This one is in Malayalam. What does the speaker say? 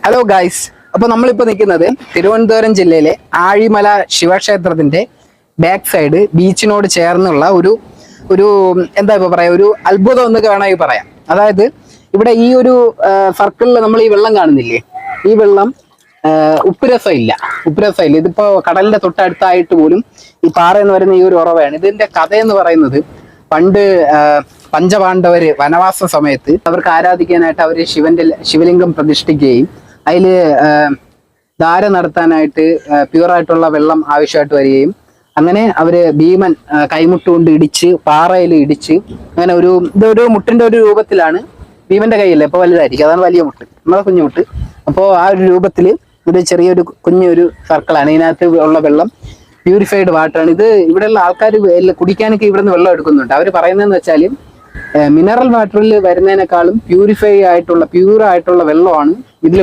ഹലോ ഗൈസ്, അപ്പൊ നമ്മളിപ്പോ നിൽക്കുന്നത് തിരുവനന്തപുരം ജില്ലയിലെ ആഴിമല ശിവക്ഷേത്രത്തിന്റെ ബാക്ക് സൈഡ് ബീച്ചിനോട് ചേർന്നുള്ള ഒരു ഒരു എന്താ ഇപ്പൊ പറയാ, ഒരു അത്ഭുതം എന്നൊക്കെ വേണമെങ്കിൽ പറയാം. അതായത് ഇവിടെ ഈ ഒരു സർക്കിളിൽ നമ്മൾ ഈ വെള്ളം കാണുന്നില്ലേ, ഈ വെള്ളം ഉപ്പുരസം ഇല്ല. ഇതിപ്പോ കടലിന്റെ തൊട്ടടുത്തായിട്ട് പോലും ഈ പാറ എന്ന് പറയുന്ന ഈ ഒരു ഉറവയാണ്. ഇതിന്റെ കഥയെന്ന് പറയുന്നത്, പണ്ട് പഞ്ചപാണ്ഡവര് വനവാസ സമയത്ത് അവർക്ക് ആരാധിക്കാനായിട്ട് അവര് ശിവലിംഗം പ്രതിഷ്ഠിക്കുകയും അതില് ധാര നടത്താനായിട്ട് പ്യുവറായിട്ടുള്ള വെള്ളം ആവശ്യമായിട്ട് വരികയും അങ്ങനെ അവര് ഭീമൻ കൈമുട്ടുകൊണ്ട് ഇടിച്ച് പാറയിൽ ഇടിച്ച് അങ്ങനെ ഇതൊരു മുട്ടിന്റെ ഒരു രൂപത്തിലാണ്. ഭീമന്റെ കൈയല്ലേ, ഇപ്പൊ വലുതായിരിക്കും, അതാണ് വലിയ മുട്ട്, നമ്മളെ കുഞ്ഞു മുട്ട്. അപ്പോൾ ആ ഒരു രൂപത്തിൽ ഒരു ചെറിയൊരു കുഞ്ഞൊരു സർക്കിളാണ്. ഇതിനകത്ത് ഉള്ള വെള്ളം പ്യൂരിഫൈഡ് വാട്ടറാണ്. ഇത് ഇവിടെയുള്ള ആൾക്കാർ കുടിക്കാനൊക്കെ ഇവിടെ നിന്ന് വെള്ളം എടുക്കുന്നുണ്ട്. അവർ പറയുന്നതെന്ന് വെച്ചാൽ മിനറൽ വാട്ടറിൽ വരുന്നതിനേക്കാളും പ്യൂർ ആയിട്ടുള്ള വെള്ളമാണ് ഇതിൽ